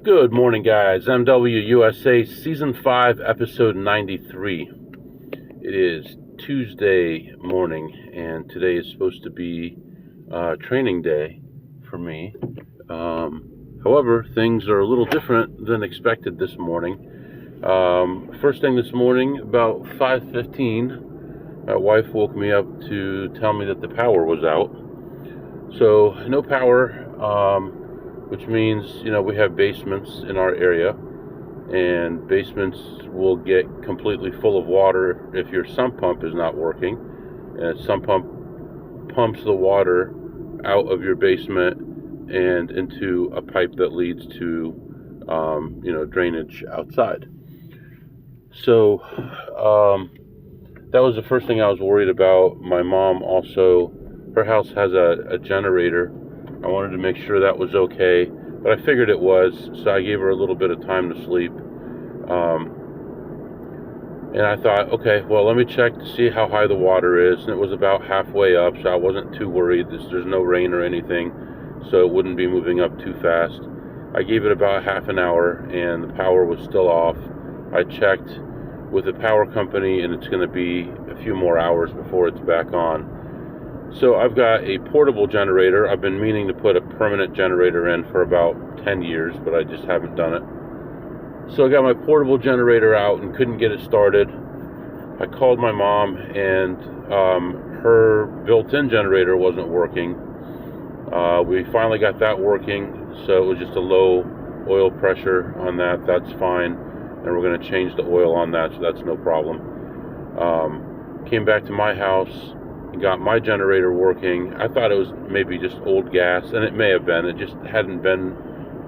Good morning, guys. MWUSA Season 5, Episode 93. It is Tuesday morning, and today is supposed to be training day for me. However, things are a little different than expected this morning. First thing this morning, about 5:15, my wife woke me up to tell me that the power was out. So, no power, which means, we have basements in our area, and basements will get completely full of water if your sump pump is not working. And sump pump pumps the water out of your basement and into a pipe that leads to, drainage outside. So, that was the first thing I was worried about. My mom also, her house has a generator. I wanted to make sure that was okay, but I figured it was, so I gave her a little bit of time to sleep. And I thought, okay, well, let me check to see how high the water is, and it was about halfway up, so I wasn't too worried. There's no rain or anything, so it wouldn't be moving up too fast. I gave it about half an hour, and the power was still off. I checked with the power company, and it's going to be a few more hours before it's back on. So I've got a portable generator. I've been meaning to put a permanent generator in for about 10 years, but I just haven't done it. So I got my portable generator out and couldn't get it started. I called my mom, and her built-in generator wasn't working. We finally got that working, so it was just a low oil pressure on that. That's fine, and we're going to change the oil on that, so that's no problem. Came back to my house, got my generator working. I thought it was maybe just old gas, and it may have been. It just hadn't been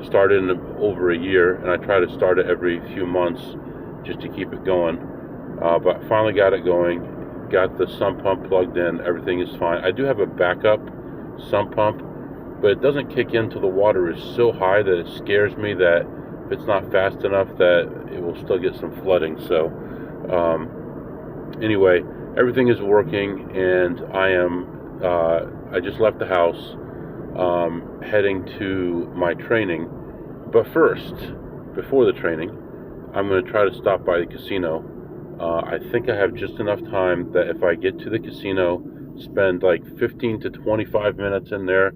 started in over a year, and I try to start it every few months just to keep it going. But finally got it going, got the sump pump plugged in, everything is fine. I do have a backup sump pump, but it doesn't kick in till the water is so high that it scares me that if it's not fast enough that it will still get some flooding. So anyway, everything is working, and I just left the house, heading to my training. But first, before the training, I'm going to try to stop by the casino. I think I have just enough time that if I get to the casino, spend like 15 to 25 minutes in there,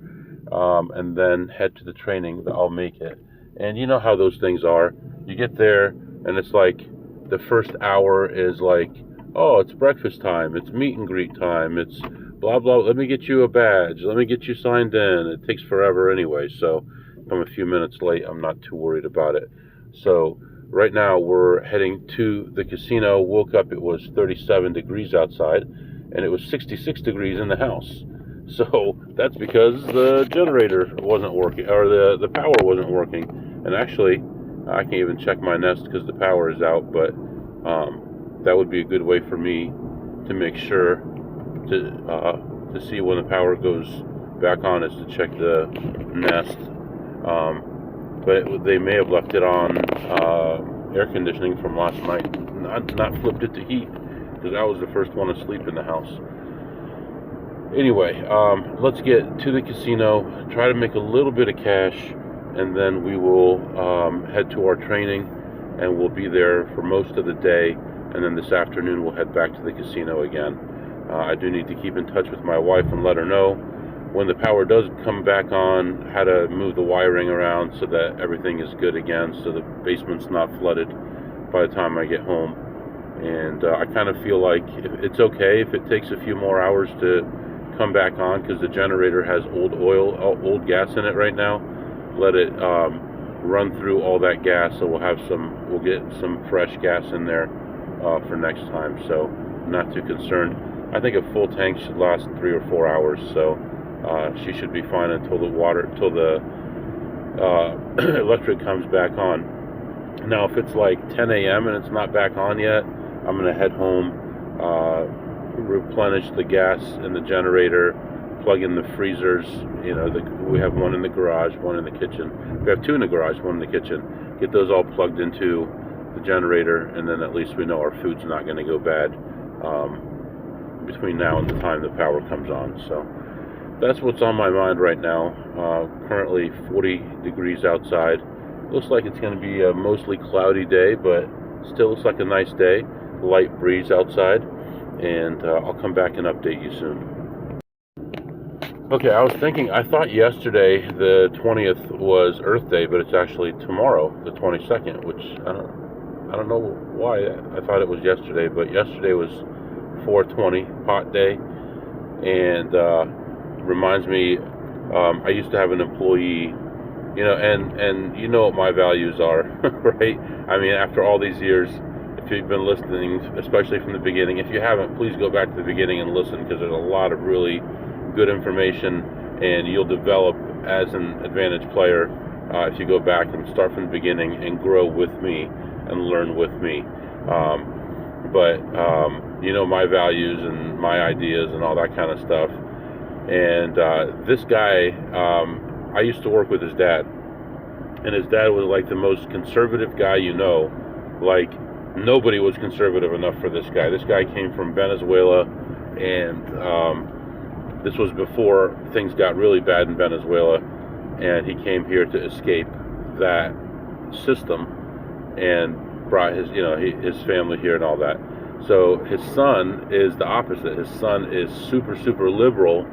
and then head to the training, that I'll make it. And you know how those things are. You get there, and it's like the first hour is like, oh, it's breakfast time, it's meet and greet time, it's blah, blah, let me get you a badge, let me get you signed in. It takes forever anyway, so if I'm a few minutes late, I'm not too worried about it. So right now we're heading to the casino. Woke up, it was 37 degrees outside, and it was 66 degrees in the house. So that's because the generator wasn't working, or the power wasn't working. And actually, I can't even check my Nest because the power is out, but that would be a good way for me to make sure to see when the power goes back on, is to check the Nest. But they may have left it on air conditioning from last night, not flipped it to heat, because I was the first one asleep in the house. Anyway, let's get to the casino, try to make a little bit of cash, and then we will head to our training, and we'll be there for most of the day. And then this afternoon we'll head back to the casino again. I do need to keep in touch with my wife and let her know when the power does come back on, how to move the wiring around so that everything is good again, so the basement's not flooded by the time I get home. And I kind of feel like it's okay if it takes a few more hours to come back on, because the generator has old gas in it right now. Let it run through all that gas, so we'll get some fresh gas in there for next time. So I'm not too concerned. I think a full tank should last 3 or 4 hours, so she should be fine until the electric comes back on. Now, if it's like 10 a.m. and it's not back on yet, I'm going to head home, replenish the gas in the generator, plug in the freezers. We have one in the garage, one in the kitchen. We have two in the garage, one in the kitchen. Get those all plugged into the generator, and then at least we know our food's not going to go bad between now and the time the power comes on. So that's what's on my mind right now. Currently 40 degrees outside, Looks like it's going to be a mostly cloudy day, but still looks like a nice day. Light breeze outside, and I'll come back and update you soon. Okay, I was thinking, I thought yesterday the 20th was Earth Day, but it's actually tomorrow, the 22nd, which I don't know why I thought it was yesterday, but yesterday was 420, pot day, and reminds me, I used to have an employee, you know, and you know what my values are, right? I mean, after all these years, if you've been listening, especially from the beginning, if you haven't, please go back to the beginning and listen, because there's a lot of really good information, and you'll develop as an advantage player if you go back and start from the beginning and grow with me and learn with me. But you know my values and my ideas and all that kind of stuff. And this guy, I used to work with his dad, and his dad was like the most conservative guy you know. Like, nobody was conservative enough for this guy. This guy came from Venezuela, and this was before things got really bad in Venezuela, and he came here to escape that system and brought his, you know, his family here and all that. So his son is the opposite. His son is super, super liberal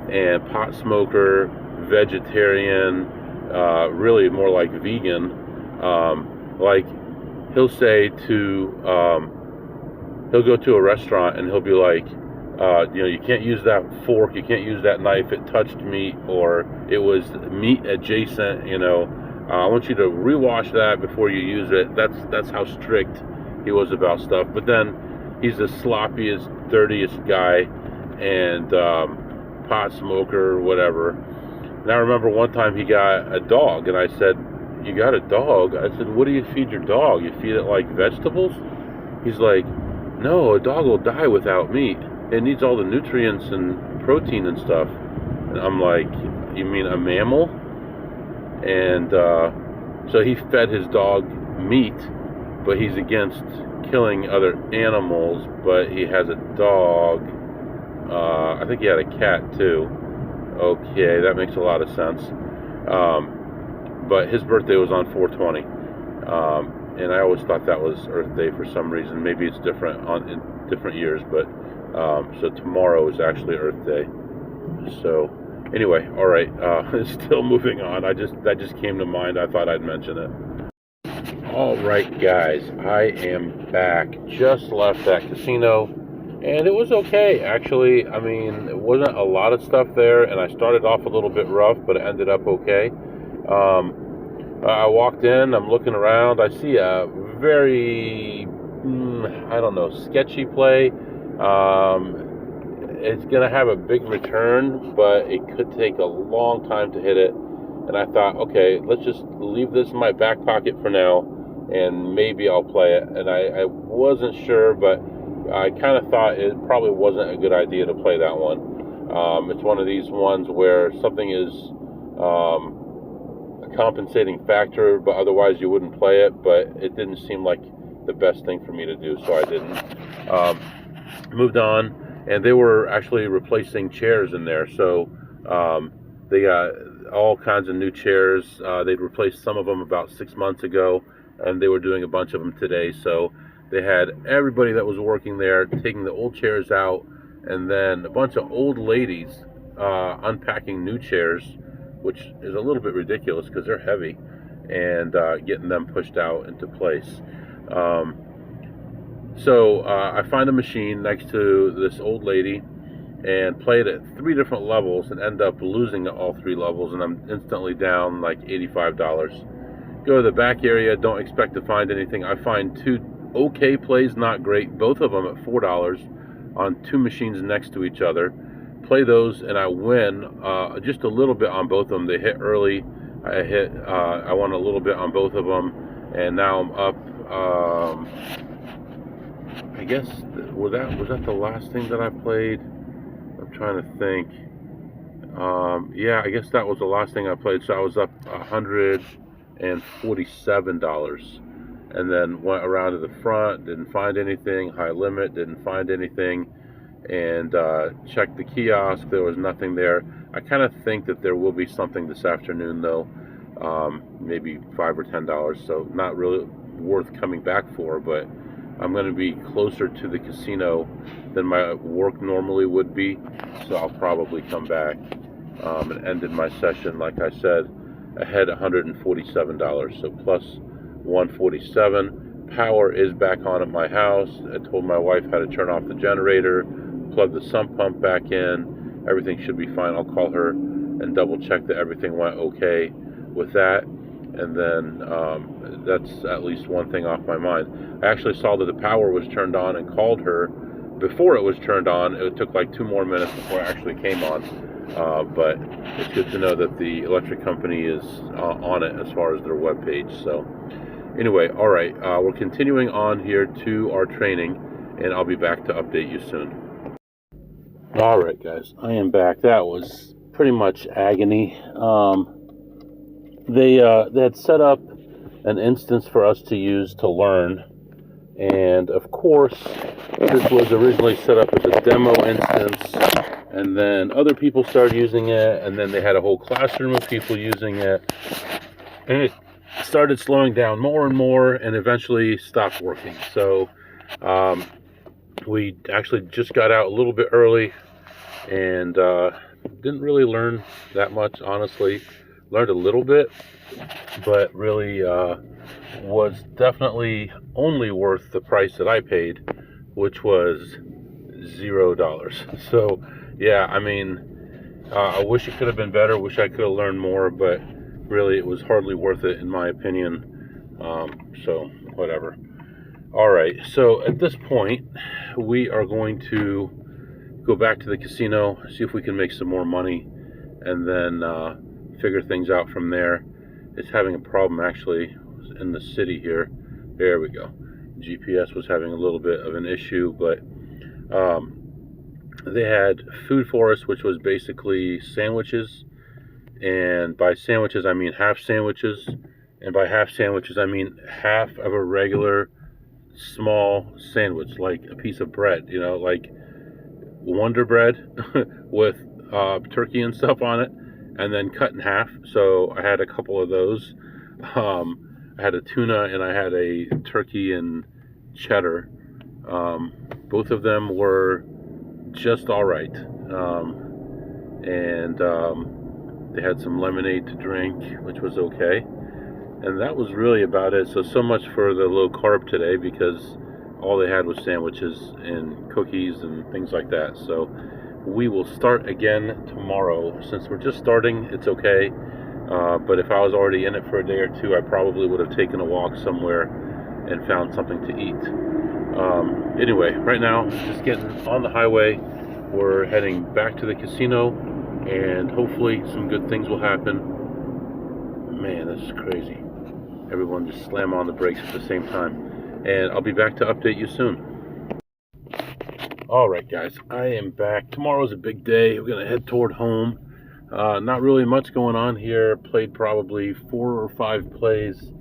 and pot smoker, vegetarian, really more like vegan. Like, he'll say to, he'll go to a restaurant and he'll be like, you know, you can't use that fork, you can't use that knife, it touched meat, or it was meat adjacent, you know. I want you to rewash that before you use it. That's how strict he was about stuff. But then he's the sloppiest, dirtiest guy, and pot smoker, whatever. And I remember one time he got a dog, and I said, "You got a dog?" I said, "What do you feed your dog? You feed it like vegetables?" He's like, "No, a dog will die without meat. It needs all the nutrients and protein and stuff." And I'm like, "You mean a mammal?" And so he fed his dog meat, but he's against killing other animals. But he has a dog. I think he had a cat too. Okay, that makes a lot of sense. But his birthday was on 420. And I always thought that was Earth Day for some reason. Maybe it's different in different years, but so tomorrow is actually Earth Day. So anyway, all right, still moving on. That just came to mind. I thought I'd mention it. All right, guys, I am back. Just left that casino, and it was okay, actually. I mean, it wasn't a lot of stuff there, and I started off a little bit rough, but it ended up okay. I walked in, I'm looking around, I see a very, I don't know, sketchy play. It's going to have a big return, but it could take a long time to hit it. And I thought, okay, let's just leave this in my back pocket for now, and maybe I'll play it. And I wasn't sure, but I kind of thought it probably wasn't a good idea to play that one. It's one of these ones where something is a compensating factor, but otherwise you wouldn't play it. But it didn't seem like the best thing for me to do, so I didn't. Moved on. And they were actually replacing chairs in there. So they got all kinds of new chairs. They'd replaced some of them about 6 months ago, and they were doing a bunch of them today. So they had everybody that was working there taking the old chairs out, and then a bunch of old ladies unpacking new chairs, which is a little bit ridiculous because they're heavy, and getting them pushed out into place. So I find a machine next to this old lady and play it at 3 different levels and end up losing at all 3 levels, and I'm instantly down like $85. Go to the back area, don't expect to find anything. I find 2 okay plays, not great, both of them at $4 on 2 machines next to each other. Play those and I win just a little bit on both of them. They hit early. I won a little bit on both of them, and now I'm up. I guess was that the last thing that I played? I'm trying to think. Yeah, I guess that was the last thing I played. So I was up $147, and then went around to the front. Didn't find anything. High limit. Didn't find anything. And checked the kiosk. There was nothing there. I kind of think that there will be something this afternoon, though. maybe $5 or $10. So not really worth coming back for, but I'm going to be closer to the casino than my work normally would be, so I'll probably come back and ended my session, like I said, ahead $147. So plus 147. Power is back on at my house. I told my wife how to turn off the generator, plug the sump pump back in. Everything should be fine. I'll call her and double check that everything went okay with that. And then that's at least one thing off my mind. I actually saw that the power was turned on and called her before it was turned on. It took like 2 more minutes before it actually came on. But it's good to know that the electric company is on it as far as their webpage. So anyway, all right, we're continuing on here to our training, and I'll be back to update you soon. All right, guys, I am back. That was pretty much agony. They had set up an instance for us to use to learn, and of course this was originally set up as a demo instance, and then other people started using it, and then they had a whole classroom of people using it, and it started slowing down more and more and eventually stopped working. So we actually just got out a little bit early and didn't really learn that much, honestly. Learned a little bit, but really was definitely only worth the price that I paid, which was $0. So yeah, I mean, I wish it could have been better, wish I could have learned more, but really it was hardly worth it in my opinion. So whatever. All right, so at this point we are going to go back to the casino, see if we can make some more money, and then figure things out from there. It's having a problem actually in the city here. There we go. GPS was having a little bit of an issue, but they had food for us, which was basically sandwiches, and by sandwiches I mean half sandwiches, and by half sandwiches I mean half of a regular small sandwich, like a piece of bread, you know, like Wonder Bread with turkey and stuff on it, and then cut in half. So I had a couple of those. I had a tuna and I had a turkey and cheddar. Both of them were just all right. And they had some lemonade to drink, which was okay. And that was really about it. So much for the low carb today, because all they had was sandwiches and cookies and things like that. So we will start again tomorrow. Since we're just starting, it's okay. But if I was already in it for a day or two, I probably would have taken a walk somewhere and found something to eat. Anyway, right now, just getting on the highway. We're heading back to the casino, and hopefully some good things will happen. Man, this is crazy. Everyone just slam on the brakes at the same time. And I'll be back to update you soon. Alright guys, I am back. Tomorrow's a big day. We're going to head toward home. Not really much going on here. Played probably 4 or 5 plays,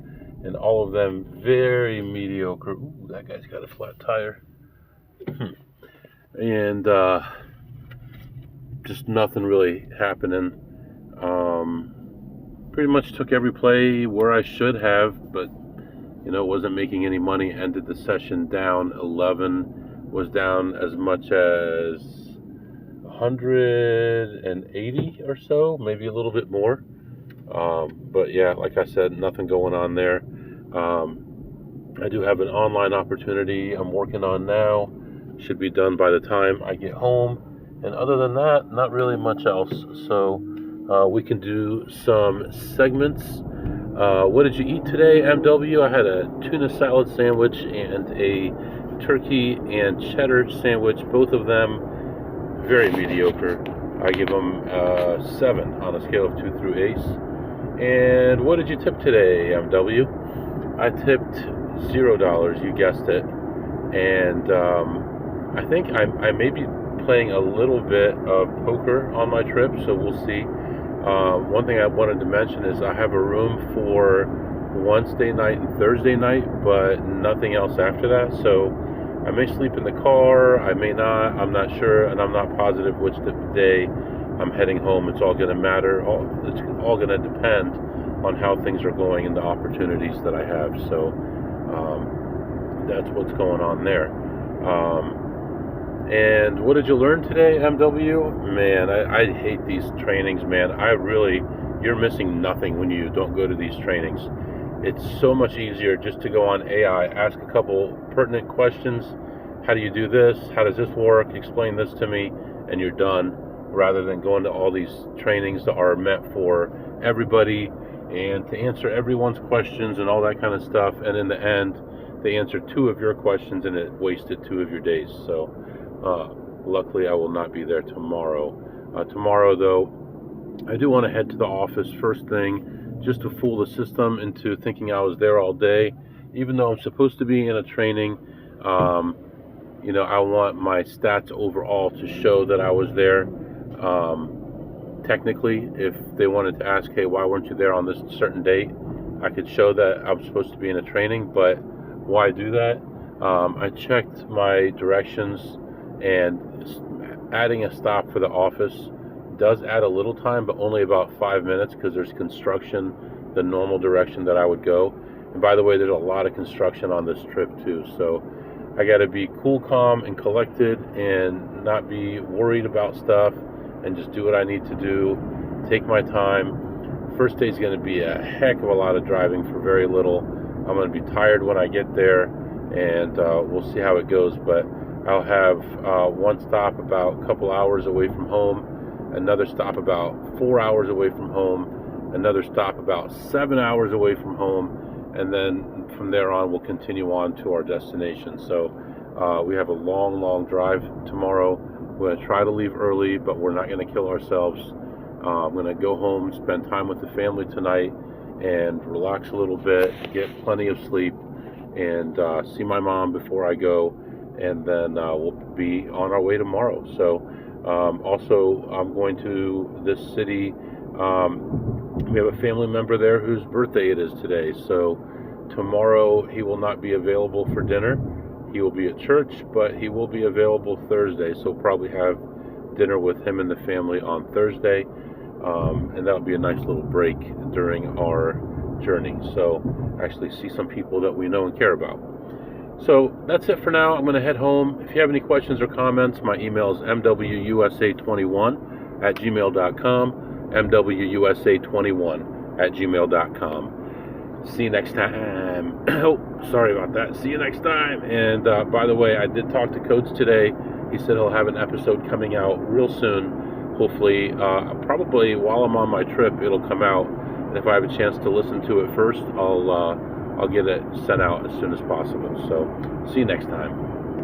and all of them very mediocre. Ooh, that guy's got a flat tire. And just nothing really happening. Pretty much took every play where I should have, but you know, wasn't making any money. Ended the session down 11, was down as much as 180 or so, maybe a little bit more. But yeah, like I said, nothing going on there. I do have an online opportunity I'm working on now. Should be done by the time I get home. And other than that, not really much else. So we can do some segments. What did you eat today, MW? I had a tuna salad sandwich and a turkey and cheddar sandwich. Both of them very mediocre. I give them 7 on a scale of 2 through 8. And what did you tip today, MW? I tipped $0. You guessed it. And I think I may be playing a little bit of poker on my trip, so we'll see. One thing I wanted to mention is I have a room for Wednesday night and Thursday night, but nothing else after that. So I may sleep in the car, I may not, I'm not sure, and I'm not positive which day I'm heading home. It's all going to matter. It's all going to depend on how things are going and the opportunities that I have. So that's what's going on there. And what did you learn today, MW? Man, I hate these trainings, man. You're missing nothing when you don't go to these trainings. It's so much easier just to go on AI, ask a couple pertinent questions. How do you do this? How does this work? Explain this to me, and you're done, rather than going to all these trainings that are meant for everybody and to answer everyone's questions and all that kind of stuff. And in the end, they answered 2 of your questions and it wasted 2 of your days. So luckily I will not be there tomorrow. Tomorrow, though, I do want to head to the office first thing, just to fool the system into thinking I was there all day, even though I'm supposed to be in a training. I want my stats overall to show that I was there. Technically, if they wanted to ask, hey, why weren't you there on this certain date, I could show that I was supposed to be in a training. But why do that? I checked my directions, and adding a stop for the office does add a little time, but only about 5 minutes, because there's construction the normal direction that I would go. And by the way, there's a lot of construction on this trip too, so I got to be cool, calm, and collected, and not be worried about stuff, and just do what I need to do, take my time. First day is going to be a heck of a lot of driving for very little. I'm going to be tired when I get there, and we'll see how it goes. But I'll have one stop about a couple hours away from home, another stop about 4 hours away from home, another stop about 7 hours away from home, and then from there on we'll continue on to our destination. So we have a long drive tomorrow. We're going to try to leave early, but we're not going to kill ourselves. I'm going to go home, spend time with the family tonight, and relax a little bit, get plenty of sleep, and see my mom before I go, and then we'll be on our way tomorrow. So also, I'm going to this city. We have a family member there whose birthday it is today, so tomorrow he will not be available for dinner. He will be at church, but he will be available Thursday, so probably have dinner with him and the family on Thursday, and that'll be a nice little break during our journey. So actually see some people that we know and care about. So that's it for now. I'm going to head home. If you have any questions or comments, my email is mwusa21@gmail.com, mwusa21@gmail.com. See you next time. Oh, sorry about that. See you next time. And by the way, I did talk to Coates today. He said he'll have an episode coming out real soon. Hopefully, probably while I'm on my trip, it'll come out. And if I have a chance to listen to it first, I'll get it sent out as soon as possible. So, see you next time.